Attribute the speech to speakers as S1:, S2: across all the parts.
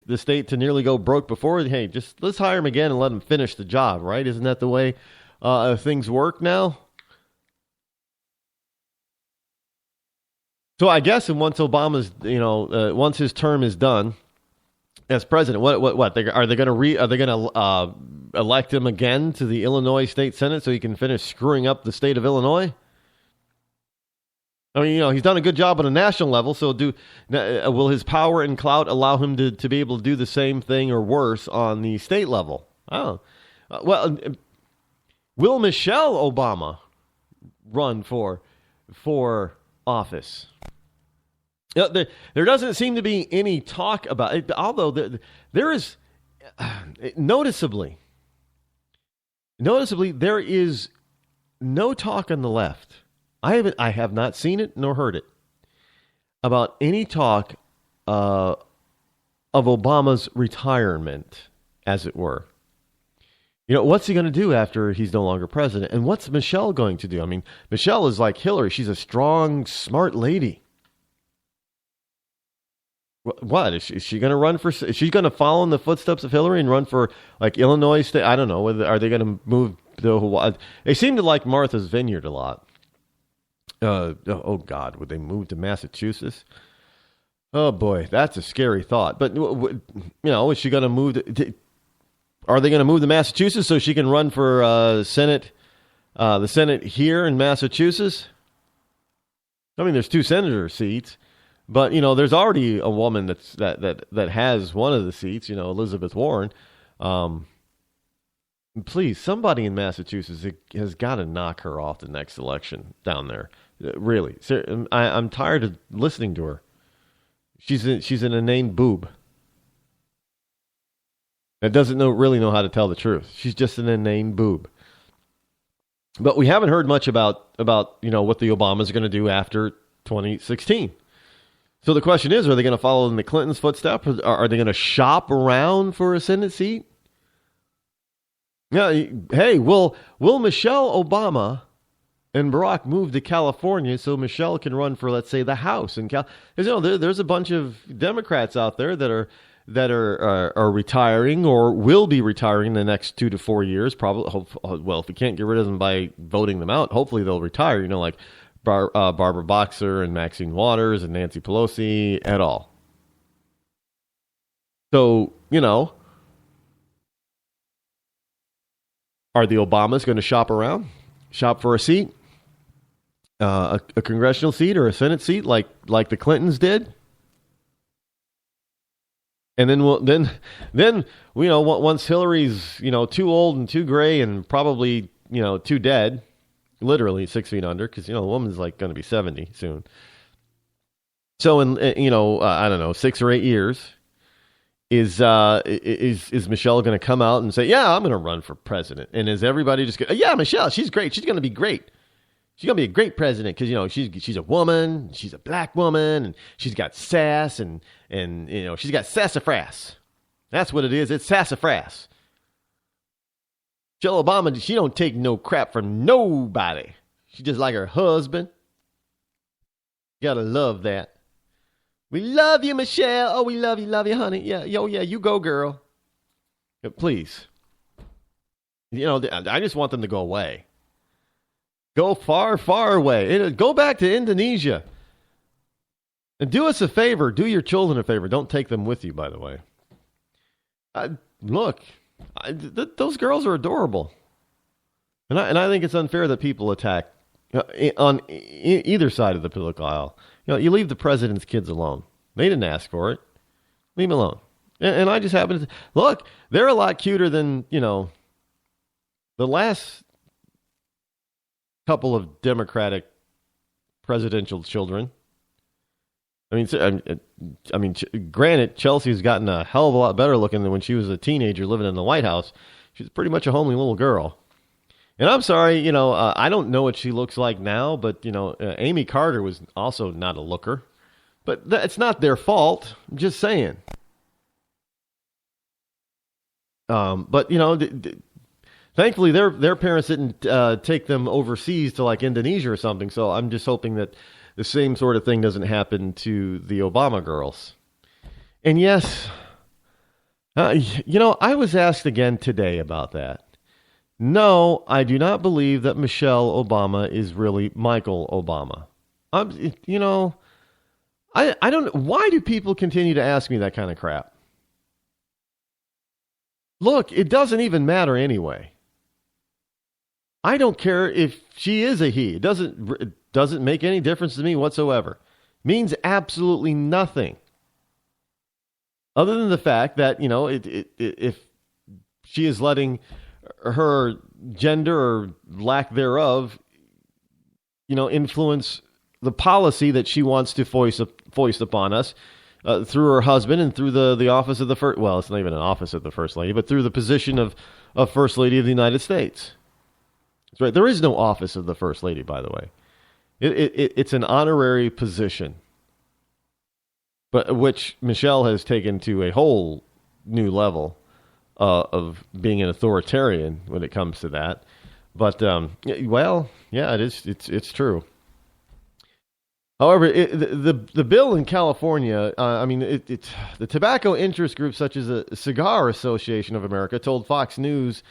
S1: the state to nearly go broke before. Hey, just let's hire him again and let him finish the job, right? Isn't that the way things work now? So I guess once Obama's, once his term is done as president, what are they going to elect him again to the Illinois State Senate so he can finish screwing up the state of Illinois? I mean, he's done a good job on a national level, so will his power and clout allow him to be able to do the same thing or worse on the state level? Oh, will Michelle Obama run for office? There doesn't seem to be any talk about it, although there is noticeably there is no talk on the left. I have not seen it nor heard it about any talk of Obama's retirement, as it were. What's he going to do after he's no longer president? And what's Michelle going to do? I mean, Michelle is like Hillary. She's a strong, smart lady. What is she going to run for? Is she going to follow in the footsteps of Hillary and run for like Illinois State? I don't know. Are they going to move to Hawaii? They seem to like Martha's Vineyard a lot. Oh God, would they move to Massachusetts? Oh boy, that's a scary thought. But is she going to move? Are they going to move to Massachusetts so she can run for Senate? The Senate here in Massachusetts. I mean, there's 2 senator seats, but there's already a woman that has one of the seats. Elizabeth Warren. Please, somebody in Massachusetts has got to knock her off the next election down there. Really, I'm tired of listening to her. She's an inane boob that doesn't really know how to tell the truth. She's just an inane boob. But we haven't heard much about what the Obamas are going to do after 2016. So the question is, are they going to follow in the Clintons' footsteps? Are they going to shop around for a Senate seat? Yeah. Hey, will Michelle Obama and Barack move to California so Michelle can run for, let's say, the House in Cal? There's a bunch of Democrats out there that are retiring or will be retiring in the next 2 to 4 years. Probably. Well, if we can't get rid of them by voting them out, hopefully they'll retire. Like Barbara Boxer and Maxine Waters and Nancy Pelosi et al. So are the Obamas going to shop around, shop for a seat, a congressional seat or a Senate seat like the Clintons did? And then once Hillary's too old and too gray and probably too dead, literally 6 feet under, because the woman's like going to be 70 soon. So in I don't know, 6 or 8 years. Is Michelle going to come out and say, yeah, I'm going to run for president? And is everybody just going, yeah, Michelle, she's great. She's going to be great. She's going to be a great president because, she's a woman, she's a black woman, and she's got sass and she's got sassafras. That's what it is. It's sassafras. Michelle Obama, she don't take no crap from nobody. She just like her husband. You got to love that. We love you, Michelle. Oh, we love you, honey. Yeah, you go, girl. But please. I just want them to go away. Go far, far away. Go back to Indonesia. And do us a favor. Do your children a favor. Don't take them with you, by the way. Look, those girls are adorable. And I think it's unfair that people attack on either side of the political aisle. You leave the president's kids alone. They didn't ask for it. Leave them alone. And I just happen to look. They're a lot cuter than the last couple of Democratic presidential children. I mean, granted, Chelsea's gotten a hell of a lot better looking than when she was a teenager living in the White House. She's pretty much a homely little girl. And I'm sorry, I don't know what she looks like now, but, Amy Carter was also not a looker. But it's not their fault. I'm just saying. But, thankfully, their parents didn't take them overseas to, like, Indonesia or something. So I'm just hoping that the same sort of thing doesn't happen to the Obama girls. And yes, I was asked again today about that. No, I do not believe that Michelle Obama is really Michael Obama. Um, you know, I don't. Why do people continue to ask me that kind of crap? Look, it doesn't even matter anyway. I don't care if she is a he. It doesn't make any difference to me whatsoever. Means absolutely nothing. Other than the fact that, if she is letting her gender or lack thereof, influence the policy that she wants to foist upon us through her husband and through the office of the first, well, it's not even an office of the first lady, but through the position of first lady of the United States. That's right. There is no office of the first lady, by the way. It's an honorary position, but which Michelle has taken to a whole new level of being an authoritarian when it comes to that. But well, yeah, it is. It's true. However, the bill in California, the tobacco interest group such as the Cigar Association of America told Fox News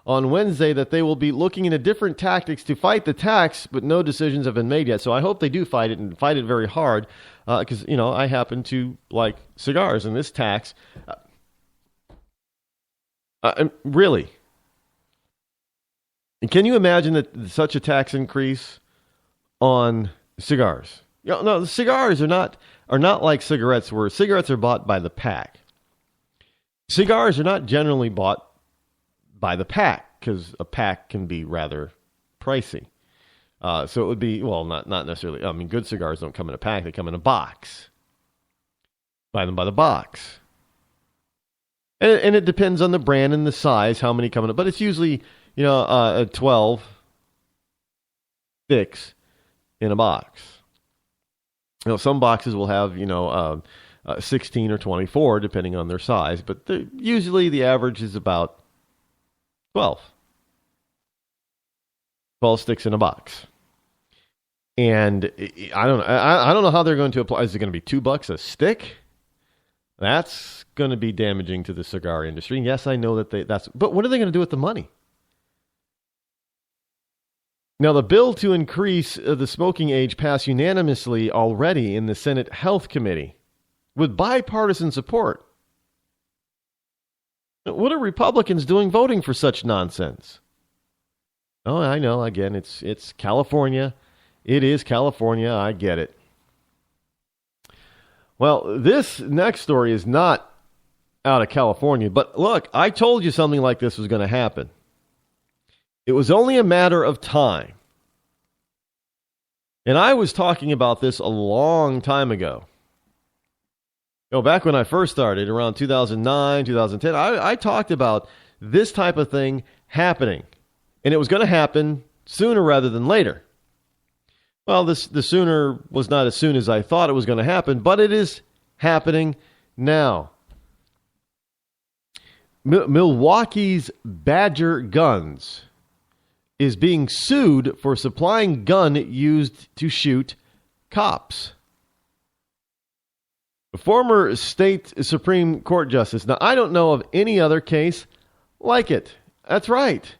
S1: on Wednesday that they will be looking into different tactics to fight the tax, but no decisions have been made yet. So I hope they do fight it and fight it very hard because, I happen to like cigars, and this tax, really. Can you imagine that such a tax increase on cigars? No, the cigars are not like cigarettes, where cigarettes are bought by the pack. Cigars are not generally bought by the pack because a pack can be rather pricey. So it would be, well, not necessarily. I mean, good cigars don't come in a pack; they come in a box. Buy them by the box, and it depends on the brand and the size, how many come in. But it's usually 12 sticks in a box. Some boxes will have 16 or 24 depending on their size, but usually the average is about 12 sticks in a box. And I don't know how they're going to apply. Is it going to be $2 a stick? That's going to be damaging to the cigar industry. And yes, I know but what are they going to do with the money? Now, the bill to increase the smoking age passed unanimously already in the Senate Health Committee with bipartisan support. What are Republicans doing voting for such nonsense? Oh, I know. Again, it's California. It is California. I get it. Well, this next story is not out of California, but look, I told you something like this was going to happen. It was only a matter of time. And I was talking about this a long time ago. Back when I first started, around 2009, 2010, I talked about this type of thing happening. And it was going to happen sooner rather than later. Well, the sooner was not as soon as I thought it was going to happen, but it is happening now. Milwaukee's Badger Guns is being sued for supplying gun used to shoot cops. A former state Supreme Court justice. Now, I don't know of any other case like it. That's right.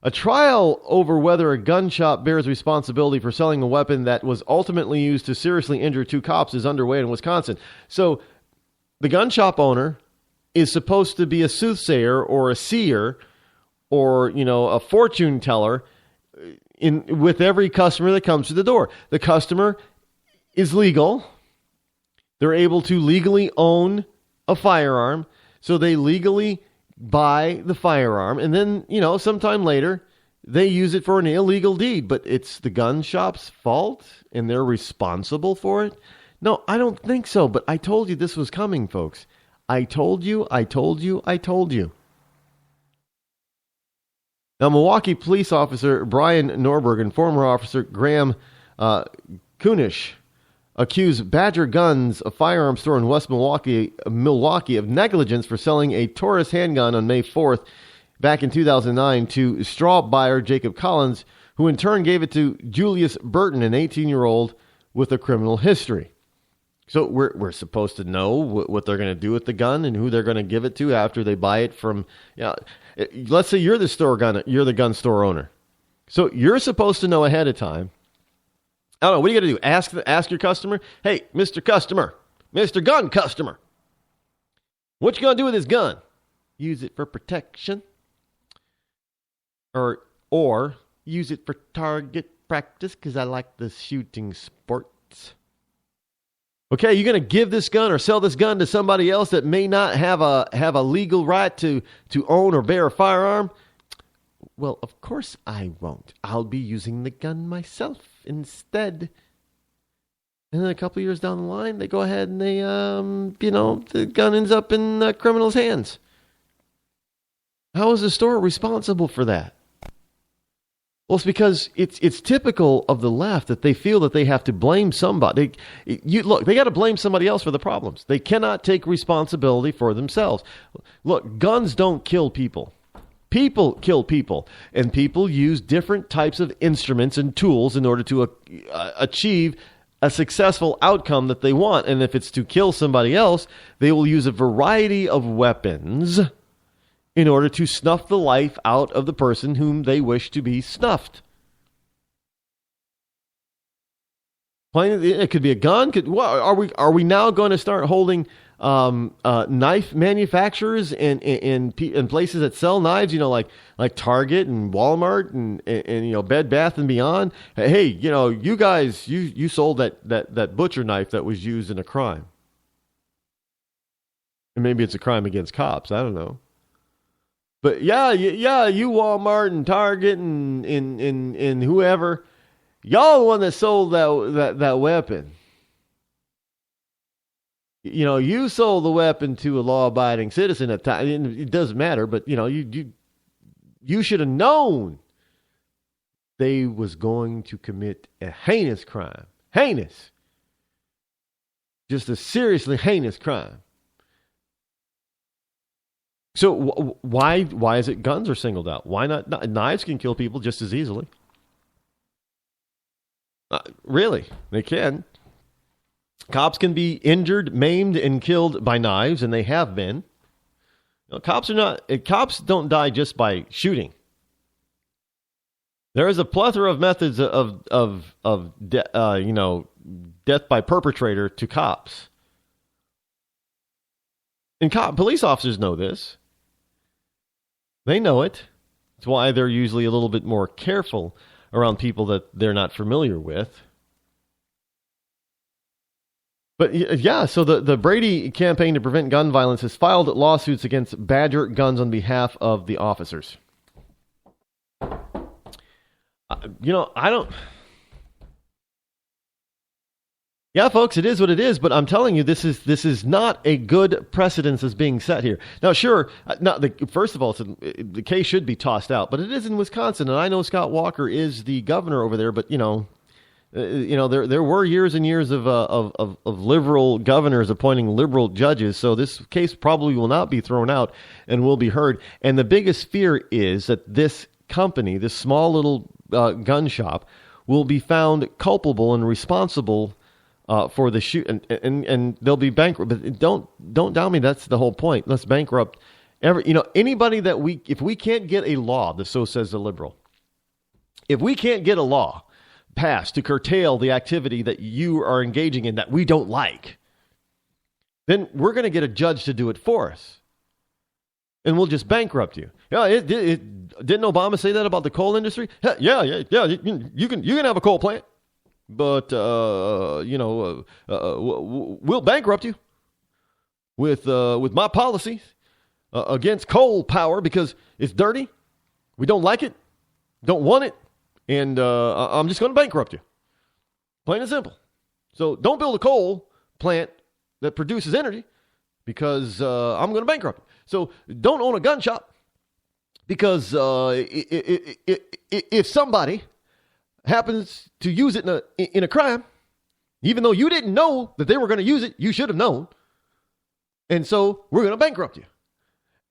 S1: A trial over whether a gun shop bears responsibility for selling a weapon that was ultimately used to seriously injure two cops is underway in Wisconsin. So, the gun shop owner is supposed to be a soothsayer or a seer or, a fortune teller with every customer that comes to the door. The customer is legal. They're able to legally own a firearm, so they legally buy the firearm, and then, sometime later, they use it for an illegal deed, but it's the gun shop's fault, and they're responsible for it? No, I don't think so, but I told you this was coming, folks. I told you. Now, Milwaukee police officer Brian Norberg and former officer Graham Kunish accused Badger Guns, a firearms store in West Milwaukee, of negligence for selling a Taurus handgun on May 4th back in 2009 to straw buyer Jacob Collins, who in turn gave it to Julius Burton, an 18-year-old with a criminal history. So we're supposed to know what they're going to do with the gun and who they're going to give it to after they buy it from. Let's say you're the gun store owner. So you're supposed to know ahead of time. I don't know. What are you going to do? Ask your customer. Hey, Mr. Customer, Mr. Gun Customer, what you going to do with this gun? Use it for protection, or use it for target practice because I like the shooting sports. Okay, you're going to give this gun or sell this gun to somebody else that may not have a legal right to own or bear a firearm? Well, of course I won't. I'll be using the gun myself instead. And then a couple of years down the line, they go ahead and they, the gun ends up in a criminal's hands. How is the store responsible for that? Well, it's because it's typical of the left that they feel that they have to blame somebody. They got to blame somebody else for the problems. They cannot take responsibility for themselves. Look, guns don't kill people. People kill people, and people use different types of instruments and tools in order to achieve a successful outcome that they want. And if it's to kill somebody else, they will use a variety of weapons in order to snuff the life out of the person whom they wish to be snuffed. It could be a gun. Are we now going to start holding knife manufacturers in places that sell knives? Like Target and Walmart and Bed Bath and Beyond. Hey, you guys, you sold that butcher knife that was used in a crime, and maybe it's a crime against cops. I don't know. But you Walmart and Target and whoever, y'all the one that sold that weapon. You sold the weapon to a law-abiding citizen at the time. It doesn't matter, but you should have known they was going to commit a heinous crime. Heinous. Just a seriously heinous crime. So why is it guns are singled out? Why not? Knives can kill people just as easily. Really, they can. Cops can be injured, maimed, and killed by knives, and they have been. Cops don't die just by shooting. There is a plethora of methods of death by perpetrator to cops. And police officers know this. They know it. That's why they're usually a little bit more careful around people that they're not familiar with. But yeah, so the Brady Campaign to Prevent Gun Violence has filed lawsuits against Badger Guns on behalf of the officers. I don't... Yeah, folks, it is what it is, but I'm telling you, this is not a good precedence that's being set here. Now, sure, first of all, the case should be tossed out, but it is in Wisconsin, and I know Scott Walker is the governor over there, but there were years and years of liberal governors appointing liberal judges, so this case probably will not be thrown out and will be heard. And the biggest fear is that this company, this small little gun shop, will be found culpable and responsible for the shoot, and they'll be bankrupt. But don't doubt me. That's the whole point. Let's bankrupt anybody if we can't get a law, so says the liberal. If we can't get a law passed to curtail the activity that you are engaging in that we don't like, then we're going to get a judge to do it for us, and we'll just bankrupt you. Didn't Obama say that about the coal industry? Yeah. You can have a coal plant. But, we'll bankrupt you with my policies against coal power because it's dirty. We don't like it, don't want it, and I'm just going to bankrupt you. Plain and simple. So don't build a coal plant that produces energy because I'm going to bankrupt you. So don't own a gun shop because if somebody happens to use it in a crime, even though you didn't know that they were going to use it, you should have known. And so we're going to bankrupt you.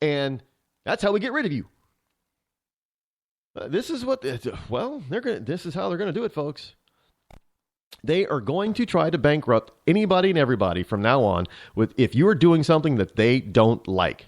S1: And that's how we get rid of you. This is how they're going to do it, folks. They are going to try to bankrupt anybody and everybody from now on with if you are doing something that they don't like.